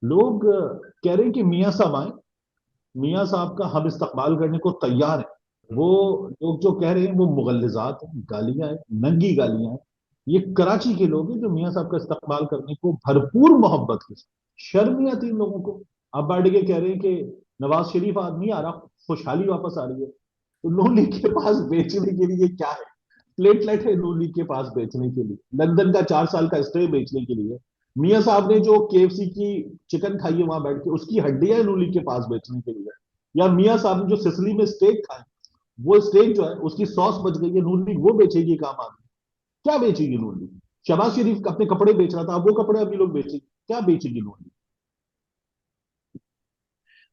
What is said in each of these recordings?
लोग कह रहे हैं कि मियाँ साहब आए, मियाँ साहब का हम इस्तकबाल करने को तैयार हैं। वो लोग जो कह रहे हैं वो मुगल्लिजात हैं, गालियां हैं, नंगी गालियां हैं। ये कराची के लोग हैं जो मियाँ साहब का इस्तकबाल करने को भरपूर मोहब्बत के साथ, शर्म नहीं आती इन लोगों को। अब बैठ के कह रहे हैं कि नवाज शरीफ आदमी आ रहा, खुशहाली वापस आ रही है। तो नून लीग के पास बेचने के लिए क्या है? प्लेटलेट है नून लीग के पास बेचने के लिए, लंदन का 4 साल का स्टे बेचने के लिए। मियाँ साहब ने जो केएफसी की चिकन खाई है वहां बैठ के, उसकी हड्डियां नून लीग के पास बेचने के लिए। या मियाँ साहब ने जो सिसली में स्टेक खाए, वो स्टेक जो है उसकी सॉस बच गई है, नून लीग वो बेचेगी काम आगे। क्या बेचेगी नून लीग? शहबाज शरीफ अपने कपड़े बेच रहा था, अब वो कपड़े अभी लोग बेचेंगे, क्या बेचेगी नून लीग?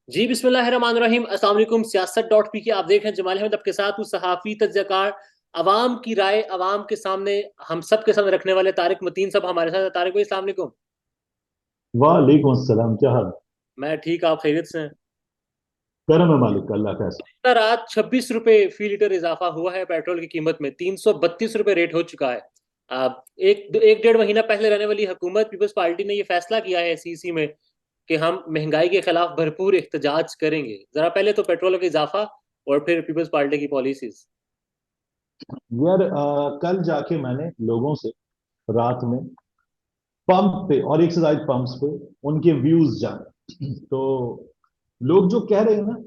जी बिस्मिल्लाहिर्रहमानिर्रहीम। अस्सलाम वालेकुम। सियासत डॉट पी के आप देख रहे हैं। जमाल अहमद आपके साथ हूँ, सहाफ़ी तजज़ियाकार, अवाम की राय अवाम के सामने, हम सब के सामने रखने वाले तारिक मतीन साहब हमारे साथ हैं। तारिक भाई, अस्सलाम वालेकुम। वालेकुम अस्सलाम, क्या हाल? मैं ठीक, आप खैरियत से हैं? करम है मालिक का, अल्लाह का ऐसा। रात 26 रुपए फी लीटर इजाफा हुआ है पेट्रोल की कीमत में, 332 रुपए रेट हो चुका है। अब एक डेढ़ महीना पहले रहने वाली हुकूमत पीपल्स पार्टी ने यह फैसला किया है सीसी में कि हम महंगाई के खिलाफ भरपूर एहतजाज करेंगे। जरा पहले तो पेट्रोल का इजाफा और फिर पीपल्स पार्टी की पॉलिसीज। यार कल जाके मैंने लोगों से रात में पंप पे और एक से ज्यादा पंप्स पे उनके व्यूज जाने, तो लोग जो कह रहे हैं ना,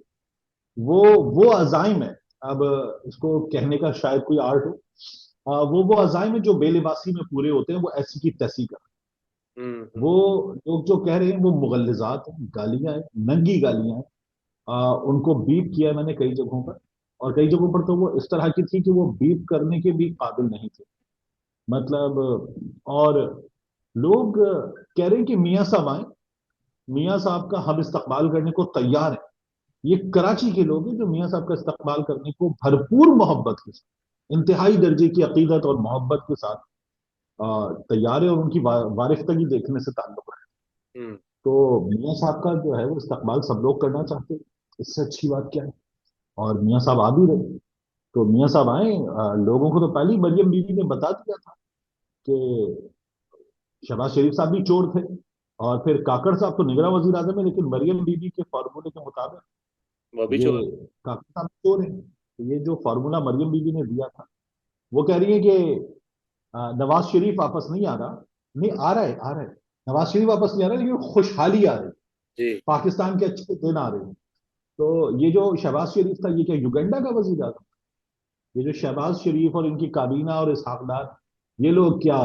वो वो अजाइम है। अब इसको कहने का शायद कोई आर्ट हो। वो अजाइम है जो बेलिबासी में पूरे होते हैं, वो ऐसी की तैसी कर। वो हम्म। लोग जो कह रहे हैं वो मुगल्लिजात हैं, गालियां हैं, नंगी गालियां हैं। उनको बीप किया है मैंने कई जगहों पर, और कई जगहों पर तो वो इस तरह की थी कि वो बीप करने के भी काबिल नहीं थे। मतलब और लोग कह रहे हैं कि मियाँ साहब आए, मियाँ साहब का हम इस्तकबाल करने को तैयार हैं। ये कराची के लोग हैं जो मियाँ साहब का इस्तकबाल करने को भरपूर मोहब्बत के साथ, इंतहाई दर्जे की अकीदत और मोहब्बत के साथ तैयार है, और उनकी वारिफ्तगी देखने से ताल्लुक है। हम्म। तो मियाँ साहब का जो है वो इस्तकबाल सब लोग करना चाहते हैं, इससे अच्छी बात क्या है? और मियाँ साहब आ भी रहे। तो मियाँ साहब आए, लोगों को तो पहले ही मरियम बीवी ने बता दिया था कि शहबाज शरीफ साहब भी चोर थे, और फिर काकड़ साहब तो निगरान वजीर आजम है, लेकिन मरियम बीबी के फार्मूले के मुताबिक वो भी ये चोर। काकड़ साहब चोर है। तो ये जो फार्मूला मरियम बीबी ने दिया था, वो कह रही है कि नवाज शरीफ वापस नहीं आ रहा। नहीं, आ रहा है, आ रहा है। नवाज शरीफ वापस नहीं आ रहा, लेकिन खुशहाली आ रही है, जी। पाकिस्तान के अच्छे दिन आ रहे हैं। तो ये जो शहबाज शरीफ था, ये क्या युगंडा का वजीर आजम? ये जो शहबाज शरीफ और इनकी काबीना और इसहाकदार, ये लोग क्या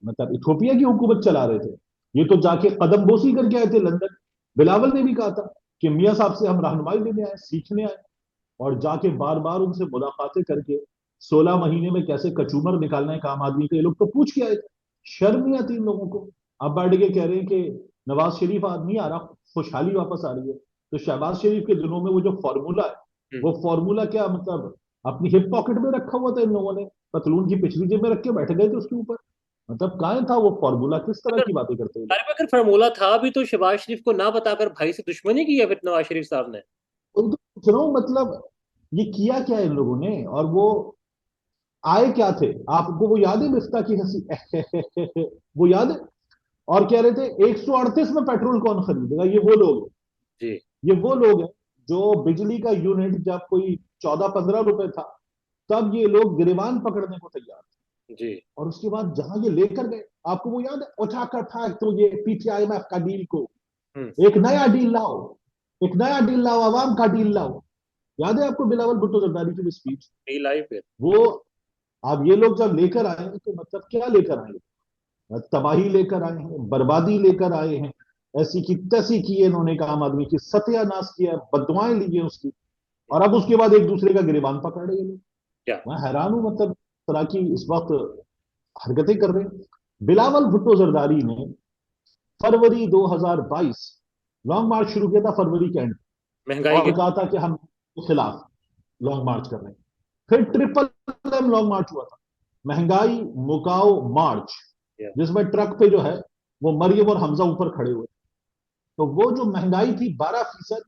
मतलब इथोपिया की हुकूमत चला रहे थे? ये तो जाके कदम बोसी करके आए थे लंदन। बिलावल ने भी कहा था कि मियाँ साहब से हम रहनुमाई लेने आए, सीखने आए, और जाके बार बार उनसे मुलाकातें करके 16 महीने में कैसे कचूमर निकालना है काम आदमी का, ये लोग तो पूछ के आए थे। शर्म नहीं आती इन लोगों को। अब बैठ के कह रहे हैं कि नवाज शरीफ आदमी आ रहा, खुशहाली वापस आ रही है। तो शहबाज शरीफ के दिनों में वो जो फॉर्मूला है, हम्म। वो फॉर्मूला क्या मतलब अपनी हिप पॉकेट में रखा हुआ था इन लोगों ने, पतलून की पिछली जेब में रख के बैठ गए थे उसके ऊपर। मतलब कहाँ था वो फॉर्मूला? किस तरह अगर की बातें करते हैं लोग? अरे अगर फार्मूला था भी तो शहबाज शरीफ को ना बताकर भाई से दुश्मनी की है फिर नवाज शरीफ साहब ने। तो पूछ रहा हूँ, मतलब ये किया क्या इन लोगों ने? और वो आए क्या थे? आपको वो याद है मिफ्ता की हंसी? वो याद है? और कह रहे थे 138 में पेट्रोल कौन खरीदेगा? ये वो लोग हैं। जी। ये वो लोग हैं जो बिजली का यूनिट जब कोई 14-15 रुपए था, तब ये लोग गिरबान पकड़ने को तैयार थे। जी। और उसके बाद जहां ये लेकर गए, आपको वो याद है, उठाकर फेंक तो ये पीटीआईएमएफ का डील को, हम्म। एक नया डील लाओ, एक नया डील लाओ, आवाम का डील लाओ। याद है आपको बिलावल भुट्टो जरदारी की स्पीच? नहीं लाई फिर। वो अब ये लोग जब लेकर आए हैं, तो मतलब क्या लेकर आए हैं? तबाही लेकर आए हैं, बर्बादी लेकर आए हैं। ऐसी की तैसी की है इन्होंने काम आदमी की, सत्यानाश किया, बददुआएं ली है उसकी। और अब उसके बाद एक दूसरे का गिरबान पकड़ रहे हैं ये लोग। क्या? मैं हैरान हूं, मतलब इस तरह की इस वक्त हरकतें कर रहे हैं। बिलावल भुट्टो जरदारी ने फरवरी 2022 लॉन्ग मार्च शुरू किया था, फरवरी के एंड, महंगाई और के। कहा था कि हम के खिलाफ लॉन्ग मार्च कर रहे हैं। फिर ट्रिपल एम लॉन्ग मार्च हुआ था, महंगाई मुकाओ मार्च, या। जिसमें ट्रक पे जो है वो मरियम और हमजा ऊपर खड़े हुए। तो वो जो महंगाई थी 12%,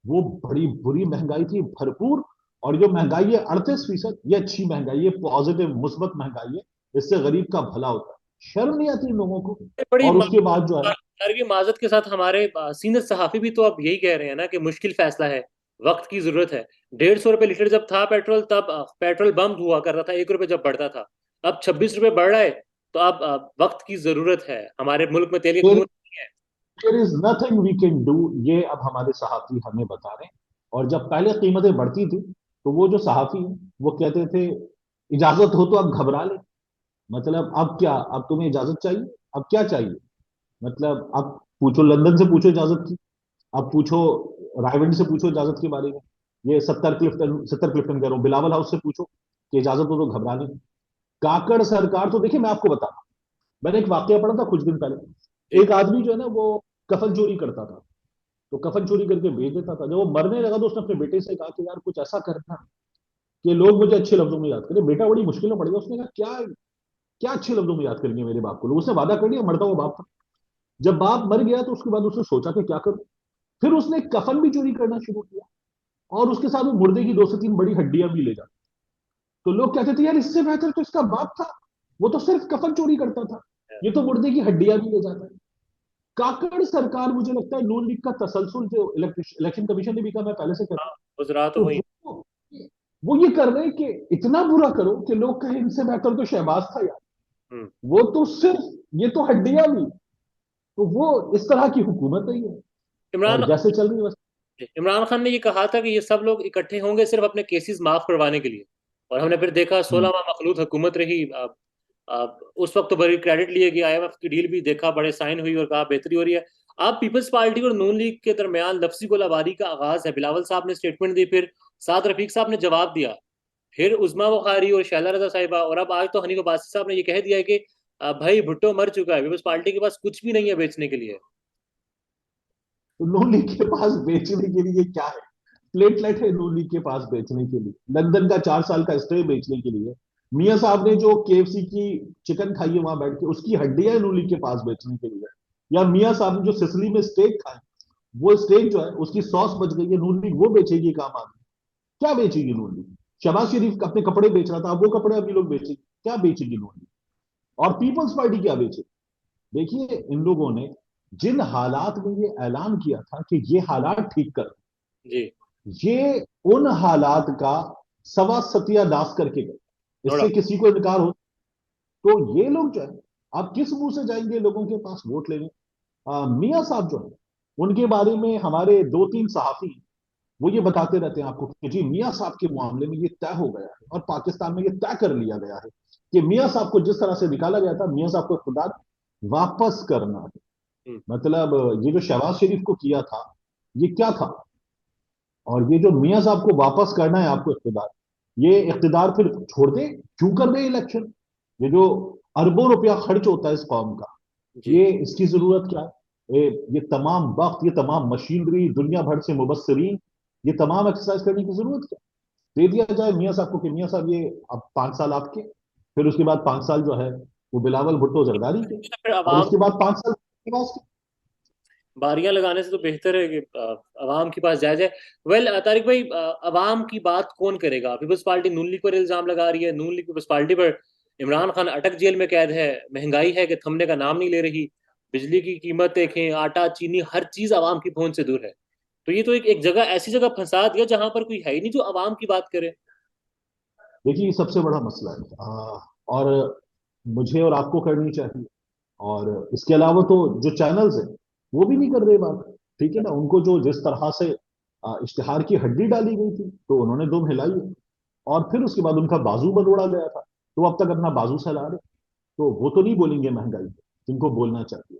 वो बड़ी बुरी महंगाई थी, भरपूर। और जो महंगाई है 38%, ये अच्छी महंगाई है, पॉजिटिव मुस्बत महंगाई है, इससे गरीब का भला होता है। शर्म नहीं आती इन लोगों को? बड़ी और उसके बाद जो है, सर की माजरत के साथ हमारे सीनियर सहाफी भी तो अब यही कह रहे हैं ना कि मुश्किल फैसला है, वक्त की जरूरत है। 150 रुपये लीटर जब था पेट्रोल, तब पेट्रोल बम हुआ कर रहा था 1 रुपये जब बढ़ता था। अब 26 रुपये बढ़ रहा है। तो अब वक्त की जरूरत है, हमारे मुल्क में तेल की कीमत नहीं है। There is nothing we can do, ये अब हमारे सहाफी हमें बता रहे हैं। और जब पहले कीमतें बढ़ती थी तो वो जो सहाफी हैं वो कहते थे इजाजत हो तो अब घबरा ले। मतलब अब क्या, अब तुम्हें इजाजत चाहिए, अब क्या चाहिए? मतलब अब पूछो, लंदन से पूछो इजाजत की, अब पूछो रायवंडी से पूछो इजाजत के बारे में, ये 70 क्लिफ्टन कह रहा हूँ, बिलावल हाउस से पूछो कि इजाजत हो तो घबरा ले। काकड़ सरकार तो देखिए, मैं आपको बता रहा हूं, मैंने एक वाक्य पढ़ा था कुछ दिन पहले। जी। एक आदमी जो है ना वो कफन चोरी करता था, तो कफन चोरी करके बेच देता था। जब वो मरने लगा तो उसने अपने बेटे से कहा कि यार कुछ ऐसा करना कि लोग मुझे अच्छे लफ्जों में याद करें। बेटा बड़ी मुश्किल में पड़ गया, उसने कहा क्या, क्या अच्छे लफ्जों में याद करेंगे मेरे बाप को लोग? उसने वादा कर लिया, मरता हुआ बाप था। जब बाप मर गया तो उसके बाद उसने सोचा कि क्या करूं। फिर उसने कफन भी चोरी करना शुरू किया, और उसके साथ वो मुर्दे की 2 से 3 बड़ी हड्डियां भी ले जाता। तो लोग कहते थे यार इससे बेहतर तो इसका बाप था, वो तो सिर्फ कफन चोरी करता था, ये तो मुर्दे की हड्डियां भी ले जाता है। काकड़ सरकार, मुझे लगता है नून लीग का तसलसल जो इलेक्शन कमीशन ने भी कहा, मैं पहले से हाँ, कहता गुजरात तो हूं, वही। तो वो ये कर रहे हैं कि इतना बुरा करो कि लोग कहें इनसे बेहतर तो शहबाज था यार, हम्म। वो तो सिर्फ, ये तो हड्डियां भी। तो वो इस तरह की हुकूमत है ये, और इमरान जैसे चल रही है बस। इमरान खान ने ये कहा था कि ये सब लोग इकट्ठे होंगे सिर्फ अपने केसेस माफ करवाने के लिए। और हमने फिर देखा 16 माह मखलूत हुकूमत रही। उस वक्त तो बड़ी क्रेडिट लिए गया, IMF की डील भी देखा, बड़े साइन हुई और कहा बेहतरी हो रही है। अब पीपल्स पार्टी और नून लीग के दरमियान लफ्जी गोलाबारी का आगाज है। बिलावल साहब ने स्टेटमेंट दी, फिर साद रफीक साहब ने जवाब दिया, फिर उजमा बुखारी और शैला रजा साहिबा, और अब आज तो हनीफ अब्बासी साहब ने ये कह दिया है कि भाई भुट्टो मर चुका है, पीपल्स पार्टी के पास कुछ भी नहीं है बेचने के लिए। तो नून लीग के पास बेचने के लिए क्या है? प्लेटलेट है नून लीग के पास बेचने के लिए, लंदन का 4 साल का स्टे बेचने के लिए। मियां साहब ने जो KFC की चिकन खाई है वहां बैठ के, उसकी हड्डियां नून लीग के पास बेचने के लिए। या मियां साहब ने जो सिसली में स्टेक खाए, वो स्टेक जो है उसकी सॉस बच गई है, नून लीग वो बेचेगी काम आगे? क्या बेचेगी नून लीग? शहबाज शरीफ अपने कपड़े बेच रहा था, अब वो कपड़े अभी लोग बेचेंगे, क्या बेचेगी नून लीग? और पीपल्स पार्टी क्या बेचेगी? देखिए, इन लोगों ने जिन हालात में ये ऐलान किया था कि ये हालात ठीक कर, जी। ये उन हालात का सवा सत्यानाश करके गए। नो इससे डाउट। किसी को इनकार हो? तो ये लोग जो है, आप किस मुंह से जाएंगे लोगों के पास वोट लेने? मियां साहब जो है, उनके बारे में हमारे 2-3 सहाफी वो ये बताते रहते हैं आपको कि जी मियां साहब के मामले में ये तय हो गया है, और पाकिस्तान में ये तय कर लिया गया है कि मियां साहब को जिस तरह से निकाला गया था, मियां साहब को इख्तियार वापस करना है। हम्म। मतलब ये जो शहबाज शरीफ को किया था, ये क्या था? और ये जो मियां साहब को वापस करना है आपको इख्तियार, ये इख्तियार फिर छोड़ दे, क्यों कर दे इलेक्शन? ये जो अरबों रुपया खर्च होता है इस कौम का, जी। ये इसकी जरूरत क्या है? ये तमाम वक्त, ये तमाम मशीनरी, दुनिया भर से मुबसरीन, ये तमाम एक्सरसाइज करने की जरूरत क्या? दे दिया जाए मियां साहब को कि मियां साहब ये अब 5 साल आपके, फिर उसके बाद 5 साल जो है वो बिलावल भुट्टो जरदारी के, तो फिर और अवाम उसके बाद 5 साल बारियां लगाने से तो बेहतर है कि अवाम के पास जाया जाए। वेल तारिक भाई, अवाम की बात कौन करेगा? पीपल्स पार्टी नून लीग पर इल्जाम लगा रही है, नून लीग पीपल्स पार्टी पर। इमरान खान अटक जेल में कैद है, महंगाई है कि थमने का नाम नहीं ले रही, बिजली की कीमत देखें, आटा चीनी हर चीज अवाम की पहुंच से दूर है। तो ये तो एक जगह, ऐसी जगह फंसा दिया जहां पर कोई है ही नहीं जो अवाम की बात करे। देखिए, ये सबसे बड़ा मसला है। और मुझे और आपको करनी चाहिए। और इसके अलावा तो जो चैनल्स हैं वो भी नहीं कर रहे बात, ठीक है ना? उनको जो जिस तरह से इश्तिहार की हड्डी डाली गई थी तो उन्होंने दुम हिलाई है, और फिर उसके बाद उनका बाजू बदोड़ा गया था, तो अब तक अपना बाजू सहला रहे। तो वो तो नहीं बोलेंगे महंगाई पे, जिनको बोलना चाहिए।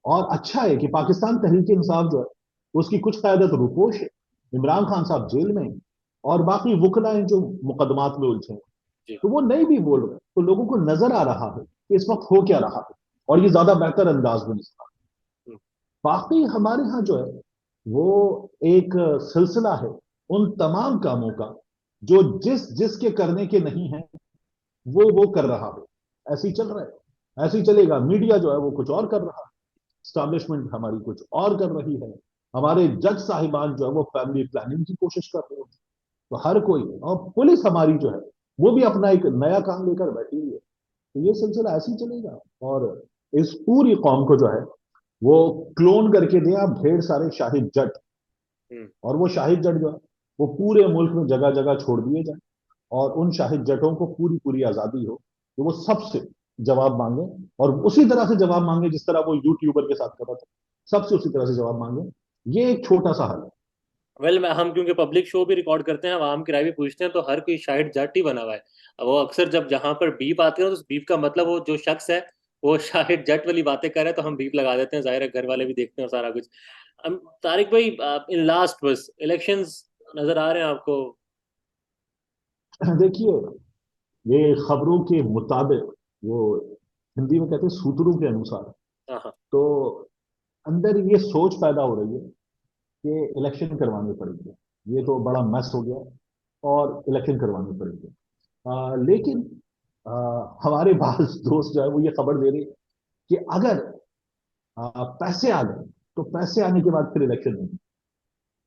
और अच्छा है कि पाकिस्तान तहरीक इंसाफ जो है उसकी कुछ क्यादत रुपोश है, इमरान खान साहब जेल में हैं, और बाकी वकला हैं जो मुकदमात में उलझे हैं, जी। तो वो नहीं भी बोल रहे, तो लोगों को नजर आ रहा है कि इस वक्त हो क्या रहा है, और ये ज्यादा बेहतर अंदाज में नहीं। हम्म। बाकी हमारे यहाँ जो है वो एक सिलसिला है उन तमाम कामों का जो जिस जिसके करने के नहीं है वो कर रहा है। ऐसे ही चल रहा है, ऐसे ही चलेगा। मीडिया जो है वो कुछ और कर रहा है, स्टैब्लिशमेंट हमारी कुछ और कर रही है, हमारे जज साहिबान जो है वो फैमिली प्लानिंग की कोशिश कर रहे हैं। तो हर कोई, और पुलिस हमारी जो है वो भी अपना एक नया काम लेकर बैठी हुई है। तो ये सिलसिला ऐसे ही चलेगा। और इस पूरी कौम को जो है वो क्लोन करके दिया ढेर सारे शाहिद जट, हम्म। और वो शाहिद जट जो है वो पूरे मुल्क में जगह जगह छोड़ दिए जाए, और उन शाहिद जटों को पूरी पूरी आजादी हो कि वो सबसे जवाब मांगे, और उसी तरह से जवाब मांगे जिस तरह वो यूट्यूबर के साथ कर रहा था, सबसे उसी तरह से जवाब मांगे। ये एक छोटा सा हल है। वेल, हम क्योंकि पब्लिक शो भी रिकॉर्ड करते हैं, आवाम की राय भी पूछते हैं, तो हर कोई शाहिद जाट ही बना हुआ है। अब वो अक्सर जब जहां पर बीप आते हैं तो उस बीप का मतलब वो जो शख्स है वो शाहिद जट वाली बातें कर रहे हैं, तो हम बीप लगा देते हैं, जाहिर है घर वाले भी देखते हैं और सारा कुछ। तारिक भाई, इन लास्ट बस इलेक्शंस नजर आ रहे हैं आपको? देखिए, ये खबरों के मुताबिक, वो हिंदी में कहते हैं सूत्रों के अनुसार, हाँ हाँ। तो अंदर ये सोच पैदा हो रही है कि इलेक्शन करवाने पड़ेंगे, ये तो बड़ा मस हो गया और इलेक्शन करवाने पड़ेंगे। लेकिन आ, हमारे पास दोस्त जो है वो ये खबर दे रहे हैं कि अगर पैसे आ गए तो पैसे आने के बाद फिर इलेक्शन नहीं।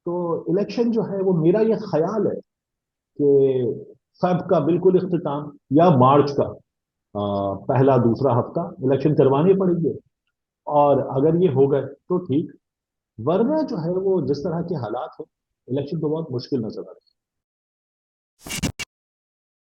तो इलेक्शन जो है वो, मेरा ये ख्याल है कि फेब का बिल्कुल इख्तिताम या मार्च का पहला दूसरा हफ्ता इलेक्शन करवाने पड़ेंगे। और अगर ये हो गए तो ठीक, वरना जो है वो जिस तरह के हालात है, इलेक्शन तो बहुत मुश्किल नजर आ रहे हैं।